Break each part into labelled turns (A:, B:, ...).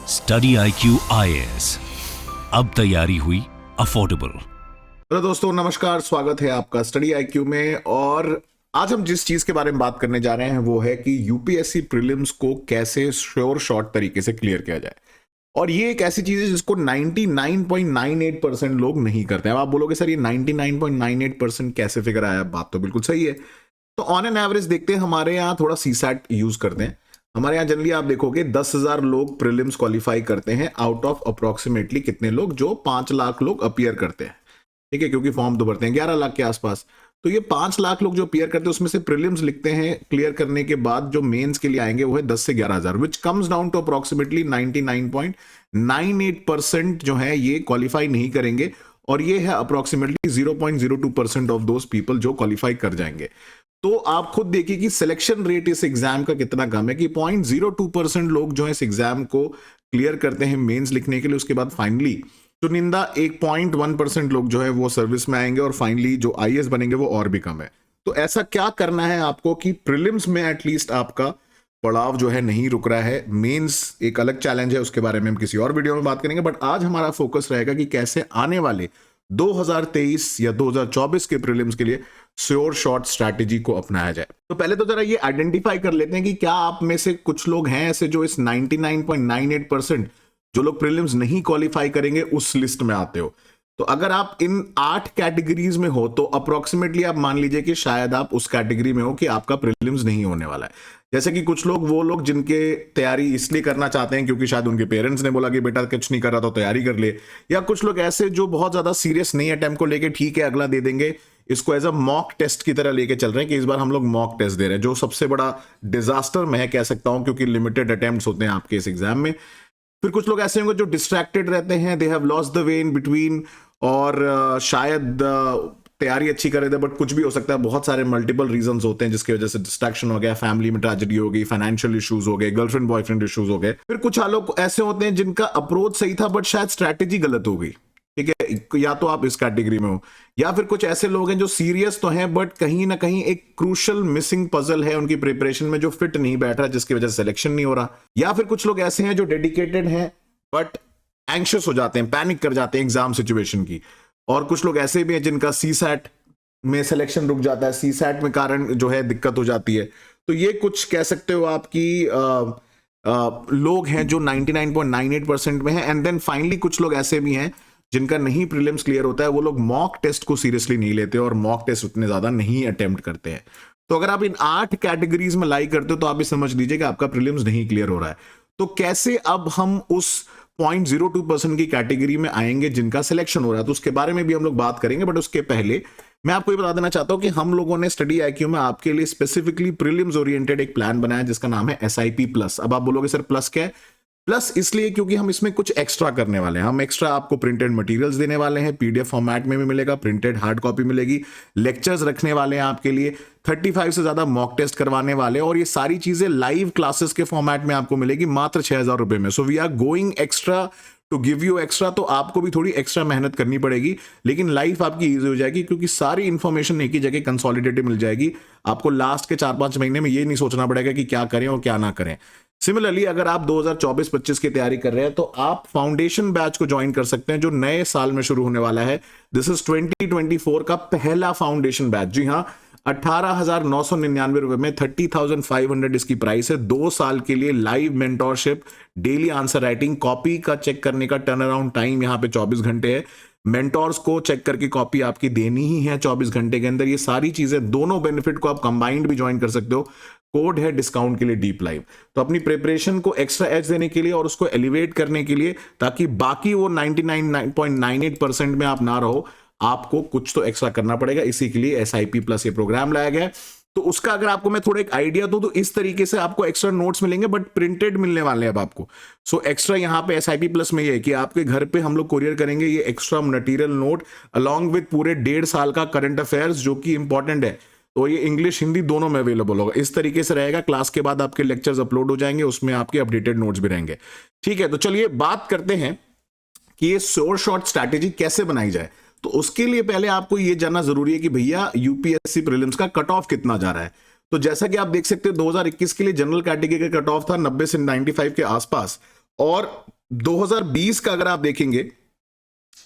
A: Study IQ IAS, अब तैयारी हुई अफोर्डेबल।
B: हेलो दोस्तों, नमस्कार। स्वागत है आपका स्टडी IQ में। और आज हम जिस चीज के बारे में बात करने जा रहे हैं वो है कि यूपीएससी प्रीलिम्स को कैसे श्योर शॉर्ट तरीके से क्लियर किया जाए। और ये एक ऐसी चीज है जिसको 99.98% लोग नहीं करते हैं। अब आप बोलोगे सर ये 99.98% कैसे फिगर आया? बात तो बिल्कुल सही है। तो ऑन एन एवरेज देखते हैं, हमारे यहाँ थोड़ा सीसैट यूज करते हैं। हमारे यहाँ जनरली आप देखोगे 10,000 लोग प्रीलिम्स क्वालिफाई करते हैं आउट ऑफ अप्रोक्सीमेटली कितने लोग, जो 5 लाख लोग अपीयर करते हैं। ठीक है, क्योंकि फॉर्म तो भरते हैं 11 लाख के आसपास। तो ये 5 लाख लोग जो अपीयर करते हैं उसमें से प्रीलिम्स लिखते हैं, क्लियर करने के बाद जो मेंस के लिए आएंगे वो है 10 से 11,000, which comes down to approximately 99.98% जो है ये क्वालिफाई नहीं करेंगे। और ये है अप्रोक्सीमेटली 0.02% ऑफ दोज पीपल जो क्वालिफाई कर जाएंगे। तो आप खुद देखिए कि सिलेक्शन रेट इस एग्जाम का कितना कम है कि 0.02% लोग जो है इस एग्जाम को क्लियर करते हैं मेंस लिखने के लिए। उसके बाद फाइनली चुनिंदा 1.1% लोग जो है वो सर्विस में आएंगे और फाइनली जो IAS बनेंगे वो और भी कम है। तो ऐसा क्या करना है आपको कि प्रीलिम्स में एटलीस्ट आपका पड़ाव जो है नहीं रुक रहा है। मेंस एक अलग चैलेंज है, उसके बारे में हम किसी और वीडियो में बात करेंगे। बट आज हमारा फोकस रहेगा कि कैसे आने वाले 2023 या 2024 के प्रीलिम्स के लिए श्योर शॉर्ट स्ट्रैटेजी को अपनाया जाए। तो पहले तो जरा ये आइडेंटिफाई कर लेते हैं कि क्या आप में से कुछ लोग हैं ऐसे जो इस 99.98% जो लोग प्रीलिम्स नहीं क्वालिफाई करेंगे उस लिस्ट में आते हो। तो अगर आप इन 8 कैटेगरीज में हो तो अप्रोक्सीमेटली आप मान लीजिए कि शायद आप उस कैटेगरी में हो कि आपका प्रीलिम्स नहीं होने वाला है। जैसे कि कुछ लोग वो लोग जिनके तैयारी इसलिए करना चाहते हैं क्योंकि शायद उनके पेरेंट्स ने बोला कि बेटा कुछ नहीं कर रहा तो तैयारी कर ले, या कुछ लोग ऐसे जो बहुत ज्यादा सीरियस नहीं है अटेम्प्ट को लेके, ठीक है अगला दे देंगे, इसको एज अ मॉक टेस्ट की तरह लेके चल रहे हैं कि इस बार हम लोग मॉक टेस्ट दे रहे हैं, जो सबसे बड़ा डिजास्टर मैं कह सकता हूं क्योंकि लिमिटेड अटेम्प्ट्स होते हैं आपके इस एग्जाम में। फिर कुछ लोग ऐसे होंगे जो डिस्ट्रैक्टेड रहते हैं, they have lost the way in between, और शायद तैयारी अच्छी कर रहे थे बट कुछ भी हो सकता है, बहुत सारे मल्टीपल रीजंस होते हैं जिसकी वजह से डिस्ट्रैक्शन हो गया, फैमिली में ट्रेजेडी हो गई, फाइनेंशियल इश्यूज हो गए, गर्लफ्रेंड बॉयफ्रेंड इश्यूज हो गए। फिर कुछ लोग ऐसे होते हैं जिनका अप्रोच सही था बट शायद स्ट्रैटेजी गलत हो गई। ठीक है, या तो आप इस कैटेगरी में हो, या फिर कुछ ऐसे लोग हैं जो सीरियस तो हैं बट कहीं ना कहीं एक क्रूशल मिसिंग पजल है उनकी प्रिपरेशन में जो फिट नहीं बैठ रहा, जिसकी वजह से सिलेक्शन नहीं हो रहा। या फिर कुछ लोग ऐसे हैं जो डेडिकेटेड हैं बट एंग्शियस हो जाते हैं, पैनिक कर जाते हैं एग्जाम सिचुएशन की। और कुछ लोग ऐसे भी हैं जिनका सीसैट में सिलेक्शन रुक जाता है, सीसैट में कारण जो है दिक्कत हो जाती है। तो ये कुछ कह सकते हो आपकी लोग हैं जो 99.98% में हैं। एंड देन फाइनली कुछ लोग ऐसे भी हैं जिनका नहीं प्रीलिम्स क्लियर होता है, वो लोग मॉक टेस्ट को सीरियसली नहीं लेते और मॉक टेस्ट उतने ज्यादा नहीं अटेम्प्ट करते हैं। तो अगर आप इन 8 कैटेगरीज में लाई करते हो तो आप ये समझ लीजिए कि आपका प्रीलिम्स नहीं क्लियर हो रहा है। तो कैसे अब हम उस 0.02% की कैटेगरी में आएंगे जिनका सिलेक्शन हो रहा है, तो उसके बारे में भी हम लोग बात करेंगे। बट उसके पहले मैं आपको ये बता देना चाहता हूं कि हम लोगों ने स्टडी IQ में आपके लिए स्पेसिफिकली प्रीलिम्स ओरिएंटेड एक प्लान बनाया जिसका नाम है SIP प्लस। अब आप बोलोगे सर प्लस क्या है? प्लस इसलिए क्योंकि हम इसमें कुछ एक्स्ट्रा करने वाले हैं। हम एक्स्ट्रा आपको प्रिंटेड मटेरियल्स देने वाले हैं, PDF फॉर्मेट में भी मिलेगा, प्रिंटेड हार्ड कॉपी मिलेगी, लेक्चर्स रखने वाले हैं आपके लिए, 35 से ज्यादा मॉक टेस्ट करवाने वाले हैं, और ये सारी चीजें लाइव क्लासेस के फॉर्मेट में आपको मिलेगी मात्र 6,000 रुपए में। So we are going extra to give you extra. तो आपको भी थोड़ी एक्स्ट्रा मेहनत करनी पड़ेगी, लेकिन लाइफ आपकी इजी हो जाएगी क्योंकि सारी इंफॉर्मेशन एक ही जगह कंसोलिडेटेड मिल जाएगी। आपको लास्ट के 4-5 महीने में ये नहीं सोचना पड़ेगा कि क्या करें और क्या ना करें। सिमिलरली अगर आप 2024-25 की तैयारी कर रहे हैं तो आप फाउंडेशन बैच को ज्वाइन कर सकते हैं जो नए साल में शुरू होने वाला है। दिस इज 2024 का पहला फाउंडेशन बैच। जी हाँ, 18,999 रुपए में 30,500 इसकी प्राइस है। 2 साल के लिए live mentorship, daily answer writing, copy का चेक करने का टर्न अराउंड टाइम यहाँ पे 24 घंटे है। मेंटोर्स को चेक करके कॉपी आपकी देनी ही है 24 घंटे के अंदर। ये सारी चीजें, दोनों बेनिफिट को आप कंबाइंड भी ज्वाइन कर सकते हो। कोड है डिस्काउंट के लिए डीप लाइव। तो अपनी प्रिपरेशन को एक्स्ट्रा एज देने के लिए और उसको एलिवेट करने के लिए, ताकि बाकी वो 99.98% में आप ना रहो, आपको कुछ तो एक्स्ट्रा करना पड़ेगा। इसी के लिए SIP प्लस ये प्रोग्राम लाया गया है। तो उसका अगर आपको मैं थोड़ा एक आइडिया दूं तो इस तरीके से आपको एक्स्ट्रा नोट्स मिलेंगे बट प्रिंटेड मिलने वाले हैं अब आपको। सो एक्स्ट्रा यहाँ पे SIP प्लस में ये है कि आपके घर पे हम लोग कुरियर करेंगे ये extra material note along with पूरे 1.5 साल का करंट अफेयर्स जो कि इंपॉर्टेंट है। तो ये इंग्लिश हिंदी दोनों में अवेलेबल होगा। इस तरीके से रहेगा। क्लास के बाद आपके लेक्चर्स अपलोड हो जाएंगे, उसमें आपके अपडेटेड नोट्स भी रहेंगे। ठीक है, तो चलिए बात करते हैं कि ये श्योर शॉर्ट स्ट्रैटेजी कैसे बनाई जाए। तो उसके लिए पहले आपको ये जानना जरूरी है कि भैया यूपीएससी प्रीलिम्स का कट ऑफ कितना जा रहा है। तो जैसा कि आप देख सकते हैं 2021 के लिए जनरल कैटेगरी का कट ऑफ था 90 से 95 के आसपास, और 2020 का अगर आप देखेंगे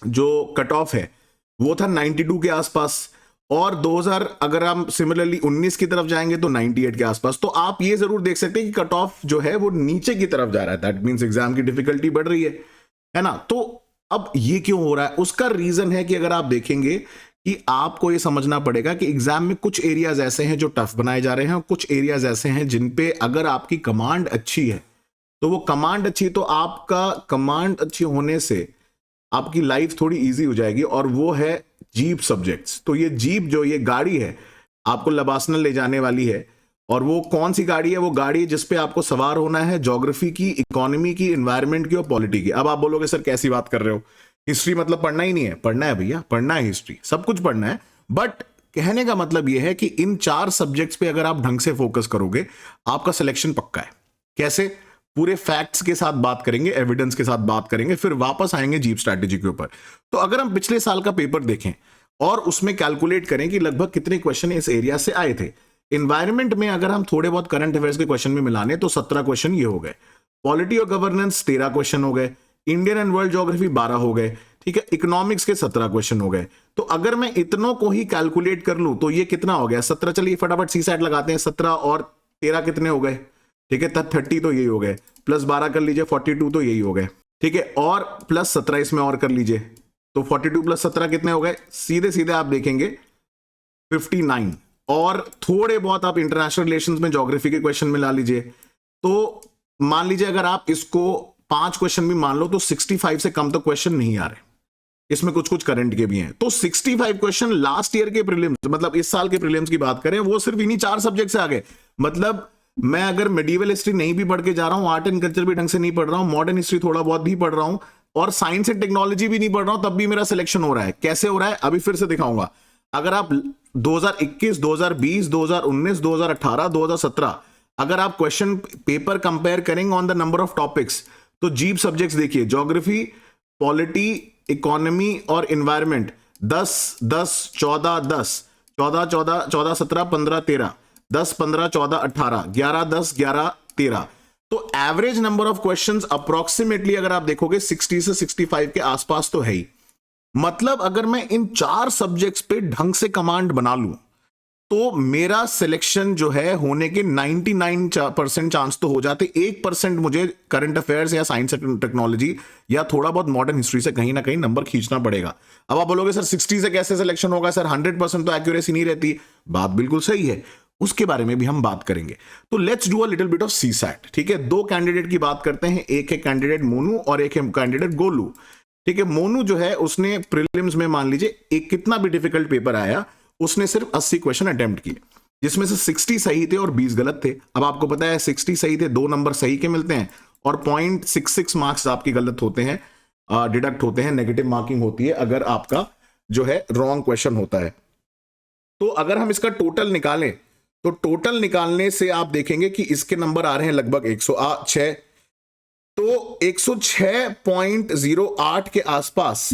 B: जो कट ऑफ है वो था 92 के आसपास, और 2000 अगर हम सिमिलरली 19 की तरफ जाएंगे तो 98 के आसपास। तो आप ये जरूर देख सकते हैं कि कट ऑफ जो है वो नीचे की तरफ जा रहा है, दैट मींस एग्जाम की डिफिकल्टी बढ़ रही है ना। तो अब ये क्यों हो रहा है, उसका रीजन है कि अगर आप देखेंगे कि आपको ये समझना पड़ेगा कि एग्जाम में कुछ एरियाज ऐसे हैं जो टफ बनाए जा रहे हैं और कुछ एरियाज ऐसे हैं जिन पे अगर आपकी कमांड अच्छी है तो वो कमांड अच्छी, तो आपका कमांड अच्छी होने से आपकी लाइफ थोड़ी इजी हो जाएगी, और वो है जीप सब्जेक्ट्स। तो ये जीप जो ये गाड़ी है आपको लबासना ले जाने वाली है, और वो कौन सी गाड़ी है, वो गाड़ी जिसपे आपको सवार होना है ज्योग्राफी की, इकोनॉमी की, एनवायरनमेंट की और पॉलिटी की। अब आप बोलोगे सर कैसी बात कर रहे हो, हिस्ट्री मतलब पढ़ना ही नहीं है? पढ़ना है भैया, पढ़ना है, हिस्ट्री सब कुछ पढ़ना है, बट कहने का मतलब यह है कि इन 4 सब्जेक्ट्स पे अगर आप ढंग से फोकस करोगे आपका सिलेक्शन पक्का है। कैसे? पूरे फैक्ट्स के साथ बात करेंगे, एविडेंस के साथ बात करेंगे, फिर वापस आएंगे जीप स्ट्रैटेजी के ऊपर। तो अगर हम पिछले साल का पेपर देखें और उसमें कैलकुलेट करें कि लगभग कितने क्वेश्चन इस एरिया से आए थे, एनवायरनमेंट में अगर हम थोड़े बहुत करंट अफेयर्स के क्वेश्चन में मिलाने तो 17 क्वेश्चन ये हो गए, पॉलिटी और गवर्नेंस 13 क्वेश्चन हो गए, इंडियन एंड वर्ल्ड ज्योग्राफी 12 हो गए, ठीक है, इकोनॉमिक्स के 17 क्वेश्चन हो गए। तो अगर मैं इतनों को ही कैलकुलेट कर लूं तो ये कितना हो गया? 17। चलिए फटाफट सी सेट लगाते हैं, 17 और 13 कितने हो गए? ठीक है, तब 30 तो यही हो गए, प्लस 12 कर लीजिए 42 तो यही हो गए, ठीक है, और प्लस 17 इसमें और कर लीजिए तो 42 प्लस 17 कितने हो गए? सीधे सीधे आप देखेंगे 59, और थोड़े बहुत आप इंटरनेशनल रिलेशंस में ज्योग्राफी के क्वेश्चन मिला लीजिए। तो मान लीजिए अगर आप इसको 5 क्वेश्चन भी मान लो तो 65 से कम तो क्वेश्चन नहीं आ रहे, इसमें कुछ कुछ करंट के भी हैं। तो 65 क्वेश्चन लास्ट ईयर के प्रीलिम्स, मतलब इस साल के प्रीलिम्स की बात करें, वो सिर्फ इन्हीं 4 सब्जेक्ट से आ गए। मतलब मैं अगर मेडिवल हिस्ट्री नहीं भी पढ़ के जा रहा हूं, आर्ट एंड कल्चर भी ढंग से नहीं पढ़ रहा हूं, मॉडर्न हिस्ट्री थोड़ा बहुत भी पढ़ रहा हूं, और साइंस एंड टेक्नोलॉजी भी नहीं पढ़ रहा हूं, तब भी मेरा सिलेक्शन हो रहा है। कैसे हो रहा है अभी फिर से दिखाऊंगा। अगर आप 2021, 2020, 2019, 2018, 2017 अगर आप क्वेश्चन पेपर कंपेयर करेंगे on the number of topics, तो जीप सब्जेक्ट्स देखिए, ज्योग्राफी, पॉलिटी, इकोनॉमी और एनवायरनमेंट 10, 10, 14, 10, 14, 14, 14, 17, 15, 13, 10, 15, 14, 18, 11, 10, 11, 13। तो average number of questions approximately अगर आप देखोगे 60 से 65 के आसपास तो है ही। मतलब अगर मैं इन 4 सब्जेक्ट्स पे ढंग से कमांड बना लूं तो मेरा सिलेक्शन जो है होने के 99% चांस तो हो जाते। 1% मुझे करंट अफेयर्स या साइंस एंड टेक्नोलॉजी या थोड़ा बहुत मॉडर्न हिस्ट्री से कहीं ना कहीं नंबर खींचना पड़ेगा। अब आप बोलोगे सर 60 से कैसे सिलेक्शन होगा? सर 100% तो एक्यूरेसी नहीं रहती। बात बिल्कुल सही है, उसके बारे में भी हम बात करेंगे। तो let's do a little bit of CSAT. ठीक है, 2 कैंडिडेट की बात करते हैं, एक है कैंडिडेट मोनू और एक है कैंडिडेट गोलू। ठीक है, मोनू जो है उसने प्रीलिम्स में मान लीजिए एक कितना भी डिफिकल्ट पेपर आया, उसने सिर्फ 80 क्वेश्चन अटेम्प्ट किए, जिसमें से 60 सही थे और 20 गलत थे। अब आपको पता है 60 सही थे, 2 नंबर सही के मिलते हैं और 0.66 मार्क्स आपके गलत होते हैं, डिडक्ट होते हैं, नेगेटिव मार्किंग होती है अगर आपका जो है रॉन्ग क्वेश्चन होता है। तो अगर हम इसका टोटल निकालें तो टोटल निकालने से आप देखेंगे कि इसके नंबर आ रहे हैं लगभग 106। तो 106.08 के आसपास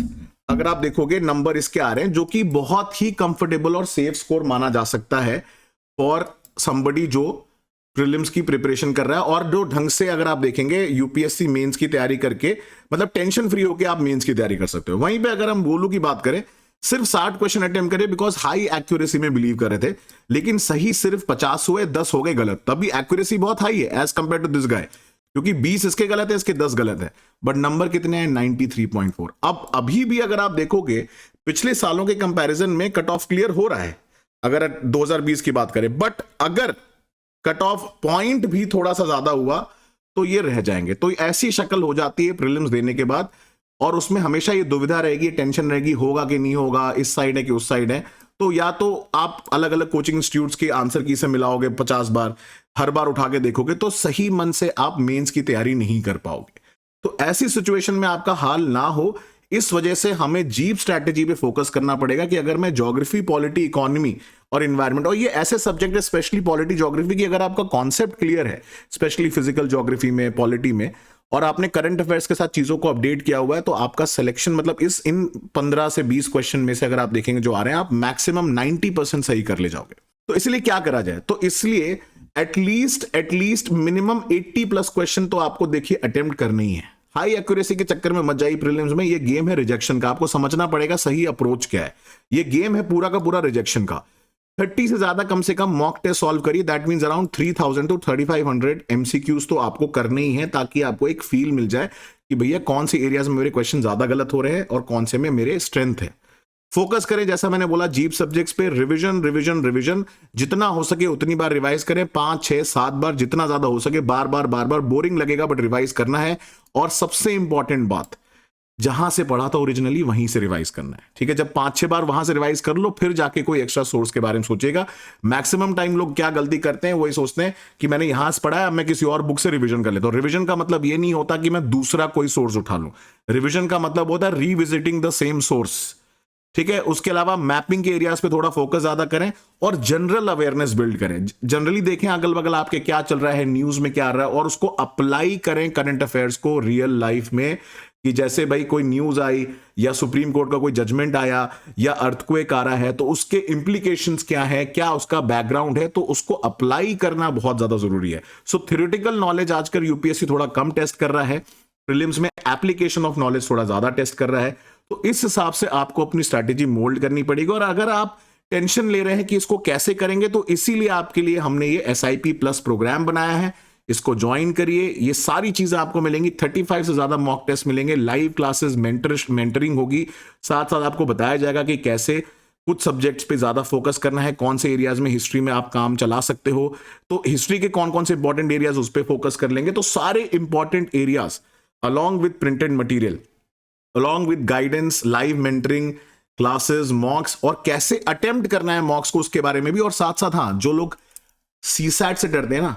B: अगर आप देखोगे नंबर इसके आ रहे हैं, जो कि बहुत ही कंफर्टेबल और सेफ स्कोर माना जा सकता है फॉर समबडी जो प्रीलिम्स की प्रिपरेशन कर रहा है और जो ढंग से अगर आप देखेंगे यूपीएससी मेंस की तैयारी करके, मतलब टेंशन फ्री होकर आप मेंस की तैयारी कर सकते हो। वहीं पे अगर हम गोलू की बात करें, सिर्फ 60 क्वेश्चन अटेम्प्ट करे बिकॉज हाई एक्यूरेसी में बिलीव कर रहे थे, लेकिन सही सिर्फ 50 हुए, 10 हो गए गलत, तभी एक्यूरेसी बहुत हाई है as compare to this guy, क्योंकि 20 इसके गलत है, इसके 10 गलत है, बट नंबर कितने हैं? 93.4। अब अभी भी अगर आप देखोगे पिछले सालों के कंपैरिजन में कट ऑफ क्लियर हो रहा है अगर 2020 की बात करें, बट अगर कट ऑफ पॉइंट भी थोड़ा सा ज्यादा हुआ तो ये रह जाएंगे। तो ऐसी शक्ल हो जाती है प्रीलिम्स देने के बाद, और उसमें हमेशा ये दुविधा रहेगी, टेंशन रहेगी, होगा कि नहीं होगा, इस साइड है कि उस साइड है। तो या तो आप अलग अलग कोचिंग इंस्टीट्यूट्स के आंसर की से मिलाओगे 50 बार, हर बार उठा के देखोगे तो सही मन से आप मेंस की तैयारी नहीं कर पाओगे। तो ऐसी सिचुएशन में आपका हाल ना हो, इस वजह से हमें जीप स्ट्रैटेजी पे फोकस करना पड़ेगा कि अगर मैं ज्योग्राफी, पॉलिटी, इकोनॉमी और एनवायरनमेंट, और ये ऐसे सब्जेक्ट है स्पेशली पॉलिटी, ज्योग्राफी की, अगर आपका कॉन्सेप्ट क्लियर है स्पेशली फिजिकल ज्योग्राफी में, पॉलिटी में, और आपने करंट अफेयर्स के साथ चीजों को अपडेट किया हुआ है, तो आपका सिलेक्शन मतलब इन 15 से 20 क्वेश्चन में से अगर आप देखेंगे जो आ रहे हैं, आप मैक्सिमम 90% सही कर ले जाओगे। तो इसलिए क्या करा जाए? तो इसलिए एटलीस्ट मिनिमम 80+ क्वेश्चन तो आपको देखिए अटेम्प्ट करने ही है। हाई एक्यूरेसी के चक्कर में मत जाइए प्रीलिम्स में, ये गेम है रिजेक्शन का, आपको समझना पड़ेगा सही अप्रोच क्या है। ये गेम है पूरा का पूरा रिजेक्शन का। 30 से ज्यादा कम से कम मॉक टेस्ट सॉल्व करिए, that means around 3000 to 3500 MCQs तो आपको करने ही है, ताकि आपको एक फील मिल जाए कि भैया कौन से एरियाज में मेरे क्वेश्चन ज्यादा गलत हो रहे हैं और कौन से में मेरे स्ट्रेंथ है। फोकस करें, जैसा मैंने बोला, जीप सब्जेक्ट्स पे रिवीजन रिवीजन रिवीजन, जितना हो सके उतनी बार रिवाइज करें, 5 6 7 बार, जितना ज्यादा हो सके, बार बार बार बार, बोरिंग लगेगा बट रिवाइज करना है। और सबसे इंपॉर्टेंट बात, जहां से पढ़ा था ओरिजिनली वहीं से रिवाइज करना है, ठीक है। जब 5-6 बार वहां से रिवाइज कर लो, फिर जाके कोई एक्स्ट्रा सोर्स के बारे में सोचेगा। मैक्सिमम टाइम लोग क्या गलती करते हैं, वही सोचते हैं कि मैंने यहां से पढ़ा है, अब मैं किसी और बुक से रिवीजन कर लेता हूं। रिवीजन का मतलब ये नहीं होता कि मैं दूसरा कोई सोर्स उठा लूं, रिवीजन का मतलब होता है रीविजिटिंग द सेम सोर्स, ठीक है। उसके अलावा मैपिंग के एरियाज पे थोड़ा फोकस ज्यादा करें और जनरल अवेयरनेस बिल्ड करें। जनरली देखें अगल बगल आपके क्या चल रहा है, न्यूज में क्या आ रहा है, और उसको अप्लाई करें करंट अफेयर्स को रियल लाइफ में। कि जैसे भाई कोई न्यूज आई या सुप्रीम कोर्ट का कोई जजमेंट आया या अर्थक्वेक आ रहा है, तो उसके इंप्लीकेशंस क्या है, क्या उसका बैकग्राउंड है, तो उसको अप्लाई करना बहुत ज्यादा जरूरी है। सो थ्योरेटिकल नॉलेज आजकल यूपीएससी थोड़ा कम टेस्ट कर रहा है, प्रीलिम्स में एप्लीकेशन ऑफ नॉलेज थोड़ा ज्यादा टेस्ट कर रहा है। तो इस हिसाब से आपको अपनी स्ट्रैटेजी मोल्ड करनी पड़ेगी। और अगर आप टेंशन ले रहे हैं कि इसको कैसे करेंगे, तो इसीलिए आपके लिए हमने ये SIP प्लस प्रोग्राम बनाया है, इसको ज्वाइन करिए। ये सारी चीजें आपको मिलेंगी, 35 से ज्यादा मॉक टेस्ट मिलेंगे, लाइव क्लासेस, मेंटरिंग होगी, साथ साथ आपको बताया जाएगा कि कैसे कुछ सब्जेक्ट्स पे ज्यादा फोकस करना है, कौन से एरियाज में हिस्ट्री में आप काम चला सकते हो, तो हिस्ट्री के कौन कौन से इंपॉर्टेंट एरियाज उस पर फोकस कर लेंगे। तो सारे important areas along with printed material, along with guidance, live mentoring classes, मॉक्स, और कैसे अटेम्प्ट करना है मॉक्स को उसके बारे में भी। और साथ साथ हाँ, जो लोग सीसैट से डरते हैं ना,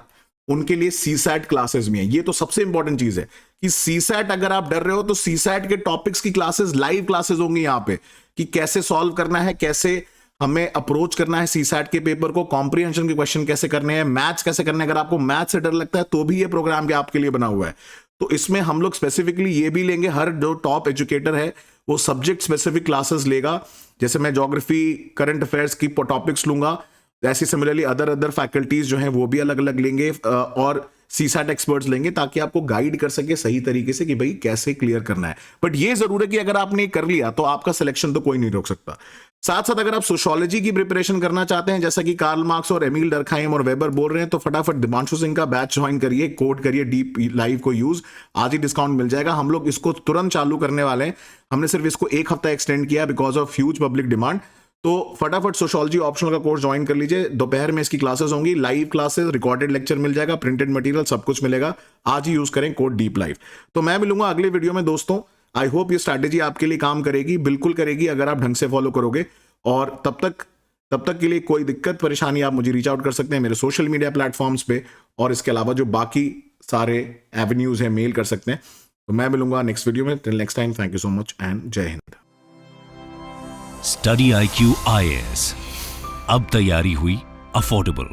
B: उनके लिए सीसैट क्लासेस भी हैं। ये तो सबसे इंपॉर्टेंट चीज है कि सीसैट अगर आप डर रहे हो तो सीसैट के टॉपिक्स की क्लासेस, लाइव क्लासेस होंगी यहां पे, कि कैसे सॉल्व करना है, कैसे हमें अप्रोच करना है सीसैट के पेपर को, कॉम्प्रिहेंशन के क्वेश्चन कैसे करने हैं, मैथ्स कैसे करने हैं। अगर आपको मैथ्स से डर लगता है तो भी ये प्रोग्राम के आपके लिए बना हुआ है। तो इसमें हम लोग स्पेसिफिकली ये भी लेंगे, हर जो टॉप एजुकेटर है वो सब्जेक्ट स्पेसिफिक क्लासेस लेगा। जैसे मैं ज्योग्राफी, करंट अफेयर्स की टॉपिक्स लूंगा, ऐसी सिमिलरली अदर फैकल्टीज जो हैं वो भी अलग अलग लेंगे, और सीसैट एक्सपर्ट्स लेंगे, ताकि आपको गाइड कर सके सही तरीके से कि भाई कैसे क्लियर करना है। बट ये जरूर है कि अगर आपने कर लिया तो आपका सिलेक्शन तो कोई नहीं रोक सकता। साथ साथ अगर आप सोशियोलॉजी की प्रिपरेशन करना चाहते हैं, जैसा कि कार्ल मार्क्स और एमिल डर्कहाइम और वेबर बोल रहे हैं, तो फटाफट दिमांशु सिंह का बैच ज्वाइन करिए, कोड करिए डीप लाइव को यूज, आज ही डिस्काउंट मिल जाएगा। हम लोग इसको तुरंत चालू करने वाले हैं, हमने सिर्फ इसको 1 हफ्ता एक्सटेंड किया because of huge public demand. तो फटाफट सोशियोलॉजी ऑप्शनल का कोर्स ज्वाइन कर लीजिए। दोपहर में इसकी क्लासेस होंगी, लाइव क्लासेस, रिकॉर्डेड लेक्चर मिल जाएगा, प्रिंटेड मटेरियल सब कुछ मिलेगा। आज ही यूज करें कोड डीप लाइव। तो मैं मिलूंगा अगले वीडियो में दोस्तों। आई होप ये स्ट्रैटेजी आपके लिए काम करेगी, बिल्कुल करेगी अगर आप ढंग से फॉलो करोगे। और तब तक के लिए कोई दिक्कत परेशानी आप मुझे रीच आउट कर सकते हैं मेरे सोशल मीडिया प्लेटफॉर्म्स पे, और इसके अलावा जो बाकी सारे एवेन्यूज हैं मेल कर सकते हैं। तो मैं मिलूंगा नेक्स्ट वीडियो में। Till next time, thank you so much and जय हिंद।
A: स्टडी IQ IAS, अब तैयारी हुई अफोर्डेबल।